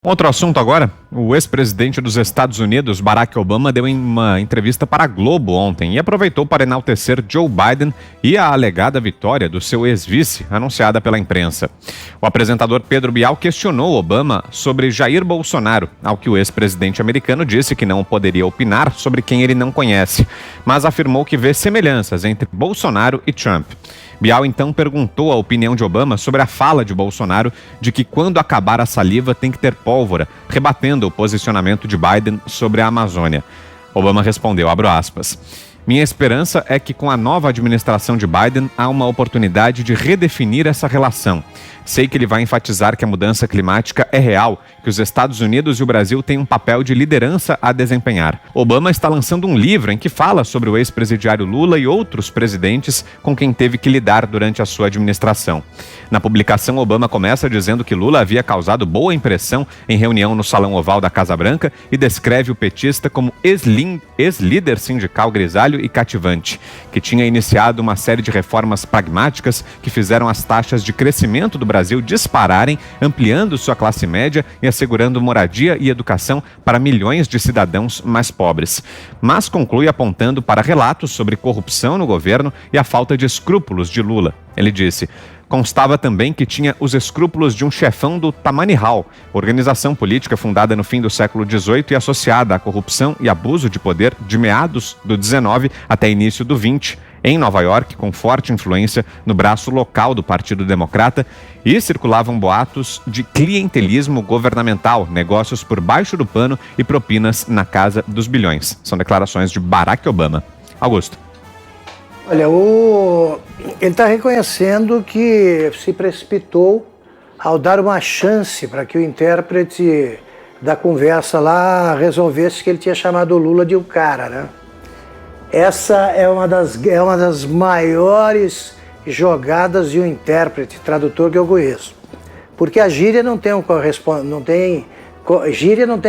Outro assunto agora, o ex-presidente dos Estados Unidos, Barack Obama, deu uma entrevista para a Globo ontem e aproveitou para enaltecer Joe Biden e a alegada vitória do seu ex-vice, anunciada pela imprensa. O apresentador Pedro Bial questionou Obama sobre Jair Bolsonaro, ao que o ex-presidente americano disse que não poderia opinar sobre quem ele não conhece, mas afirmou que vê semelhanças entre Bolsonaro e Trump. Bial então perguntou a opinião de Obama sobre a fala de Bolsonaro de que quando acabar a saliva tem que ter pólvora, rebatendo o posicionamento de Biden sobre a Amazônia. Obama respondeu, abro aspas, minha esperança é que com a nova administração de Biden há uma oportunidade de redefinir essa relação. Sei que ele vai enfatizar que a mudança climática é real, que os Estados Unidos e o Brasil têm um papel de liderança a desempenhar. Obama está lançando um livro em que fala sobre o ex-presidiário Lula e outros presidentes com quem teve que lidar durante a sua administração. Na publicação, Obama começa dizendo que Lula havia causado boa impressão em reunião no Salão Oval da Casa Branca e descreve o petista como ex-líder sindical grisalho e cativante, que tinha iniciado uma série de reformas pragmáticas que fizeram as taxas de crescimento do Brasil dispararem, ampliando sua classe média e assegurando moradia e educação para milhões de cidadãos mais pobres. Mas conclui apontando para relatos sobre corrupção no governo e a falta de escrúpulos de Lula. Ele disse, constava também que tinha os escrúpulos de um chefão do Tammany Hall, organização política fundada no fim do século XVIII e associada à corrupção e abuso de poder de meados do XIX até início do XX, em Nova York, com forte influência no braço local do Partido Democrata, e circulavam boatos de clientelismo governamental, negócios por baixo do pano e propinas na casa dos bilhões. São declarações de Barack Obama. Augusto. Olha, ele está reconhecendo que se precipitou ao dar uma chance para que o intérprete da conversa lá resolvesse que ele tinha chamado o Lula de um cara, né? Essa é uma das maiores jogadas de um intérprete, tradutor que eu conheço. Porque a gíria não tem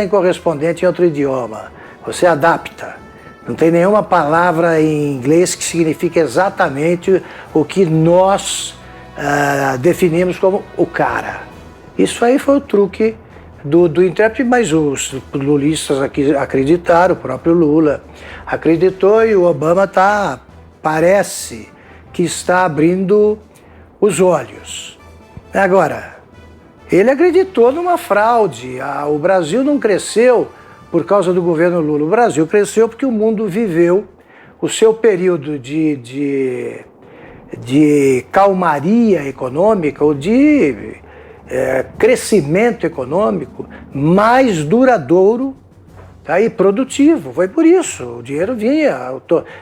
correspondente em outro idioma. Você adapta. Não tem nenhuma palavra em inglês que signifique exatamente o que nós definimos como o cara. Isso aí foi o truque do intérprete, mas os lulistas aqui acreditaram, o próprio Lula acreditou e o Obama parece que está abrindo os olhos. Agora, ele acreditou numa fraude. O Brasil não cresceu por causa do governo Lula. O Brasil cresceu porque o mundo viveu o seu período de calmaria econômica ou de crescimento econômico mais duradouro e produtivo. Foi por isso, o dinheiro vinha.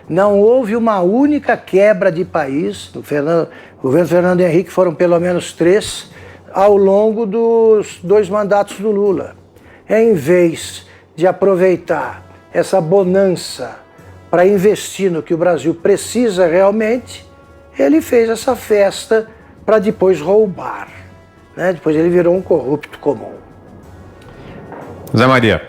Não houve uma única quebra de país. No governo Fernando Henrique foram pelo menos 3 ao longo dos 2 mandatos do Lula. Em vez de aproveitar essa bonança para investir no que o Brasil precisa realmente, ele fez essa festa para depois roubar. Depois ele virou um corrupto comum. Zé Maria.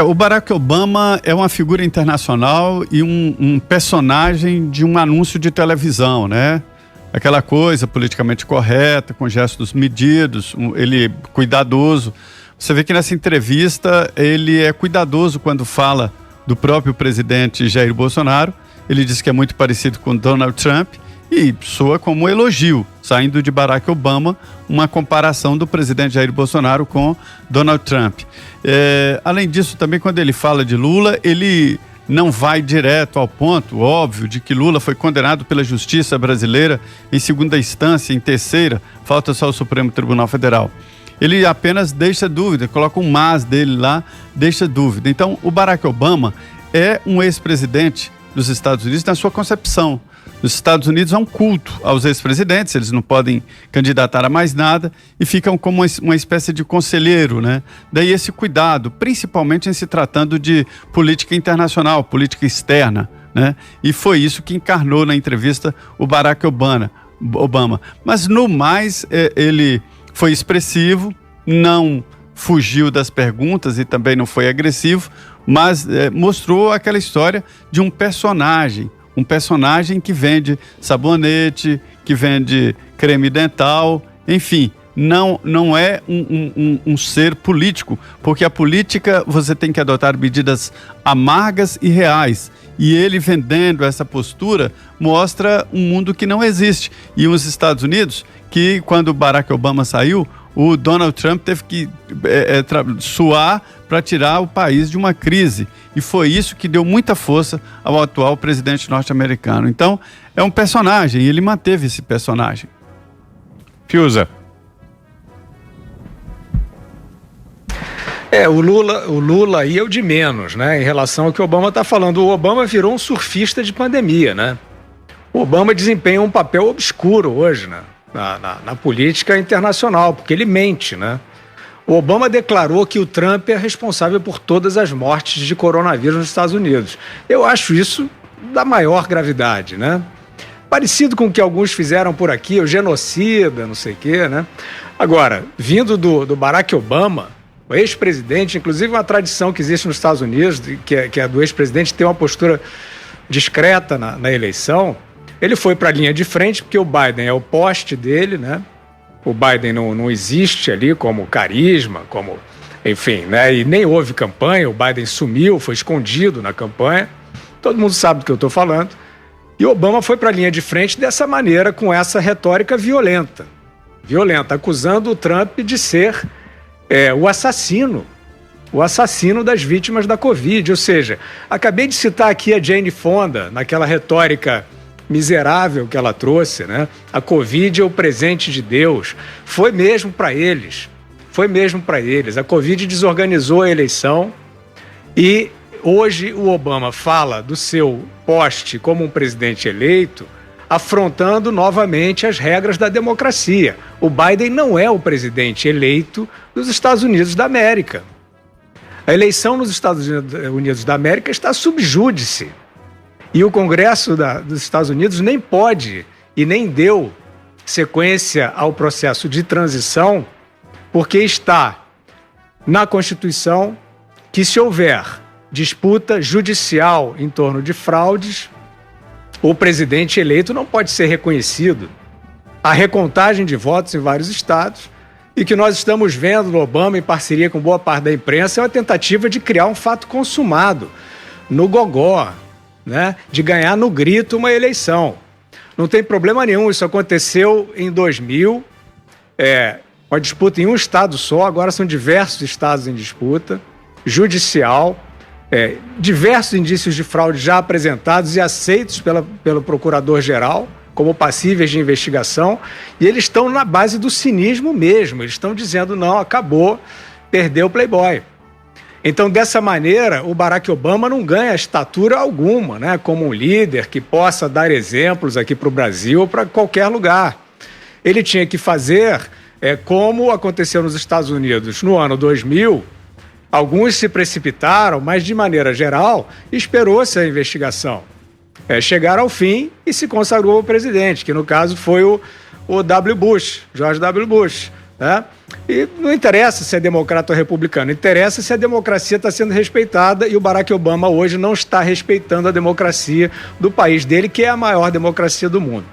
O Barack Obama é uma figura internacional e um personagem de um anúncio de televisão, né? Aquela coisa politicamente correta, com gestos medidos, ele cuidadoso. Você vê que nessa entrevista ele é cuidadoso quando fala do próprio presidente Jair Bolsonaro. Ele diz que é muito parecido com Donald Trump e soa como um elogio, saindo de Barack Obama, uma comparação do presidente Jair Bolsonaro com Donald Trump. Além disso, também quando ele fala de Lula, ele não vai direto ao ponto, óbvio, de que Lula foi condenado pela justiça brasileira em segunda instância, em terceira, falta só o Supremo Tribunal Federal. Ele apenas deixa dúvida, coloca um mas dele lá, deixa dúvida. Então, o Barack Obama é um ex-presidente dos Estados Unidos na sua concepção. Nos Estados Unidos há um culto aos ex-presidentes, eles não podem candidatar a mais nada e ficam como uma espécie de conselheiro, né? Daí esse cuidado, principalmente em se tratando de política internacional, política externa, né? E foi isso que encarnou na entrevista o Barack Obama. Mas no mais, ele foi expressivo, não fugiu das perguntas e também não foi agressivo, mas mostrou aquela história de um personagem que vende sabonete, que vende creme dental enfim, não é um ser político, porque a política você tem que adotar medidas amargas e reais. E ele vendendo essa postura mostra um mundo que não existe. E os Estados Unidos, que quando o Barack Obama saiu, o Donald Trump teve que suar para tirar o país de uma crise. E foi isso que deu muita força ao atual presidente norte-americano. Então, é um personagem, e ele manteve esse personagem. Fiuza. O Lula aí é o de menos, né? Em relação ao que o Obama está falando. O Obama virou um surfista de pandemia, né? O Obama desempenha um papel obscuro hoje, né? Na política internacional, porque ele mente, né? O Obama declarou que o Trump é responsável por todas as mortes de coronavírus nos Estados Unidos. Eu acho isso da maior gravidade, né? Parecido com o que alguns fizeram por aqui, o genocida, não sei o quê, né? Agora, vindo do Barack Obama, o ex-presidente, inclusive uma tradição que existe nos Estados Unidos, que é do ex-presidente ter uma postura discreta na eleição, ele foi para a linha de frente porque o Biden é o poste dele, né? O Biden não existe ali como carisma, como, enfim, né? E nem houve campanha, o Biden sumiu, foi escondido na campanha. Todo mundo sabe do que eu estou falando. E Obama foi para a linha de frente dessa maneira, com essa retórica violenta, acusando o Trump de ser o assassino das vítimas da Covid. Ou seja, acabei de citar aqui a Jane Fonda, naquela retórica miserável que ela trouxe, né? A Covid é o presente de Deus. Foi mesmo para eles. A Covid desorganizou a eleição e hoje o Obama fala do seu poste como um presidente eleito, afrontando novamente as regras da democracia. O Biden não é o presidente eleito dos Estados Unidos da América. A eleição nos Estados Unidos da América está sob júdice. E o Congresso dos Estados Unidos nem pode e nem deu sequência ao processo de transição, porque está na Constituição que, se houver disputa judicial em torno de fraudes, o presidente eleito não pode ser reconhecido. A recontagem de votos em vários estados, e que nós estamos vendo no Obama, em parceria com boa parte da imprensa, é uma tentativa de criar um fato consumado, no gogó, né? De ganhar no grito uma eleição. Não tem problema nenhum, isso aconteceu em 2000, uma disputa em um estado só, agora são diversos estados em disputa, judicial, diversos indícios de fraude já apresentados e aceitos pelo procurador-geral como passíveis de investigação, e eles estão na base do cinismo mesmo, eles estão dizendo, não, acabou, perdeu o Playboy. Então, dessa maneira, o Barack Obama não ganha estatura alguma, né, como um líder que possa dar exemplos aqui para o Brasil ou para qualquer lugar. Ele tinha que fazer como aconteceu nos Estados Unidos no ano 2000, alguns se precipitaram, mas, de maneira geral, esperou-se a investigação chegar ao fim e se consagrou o presidente, que no caso foi o George W. Bush. Né? E não interessa se é democrata ou republicano, interessa se a democracia está sendo respeitada, e o Barack Obama hoje não está respeitando a democracia do país dele, que é a maior democracia do mundo.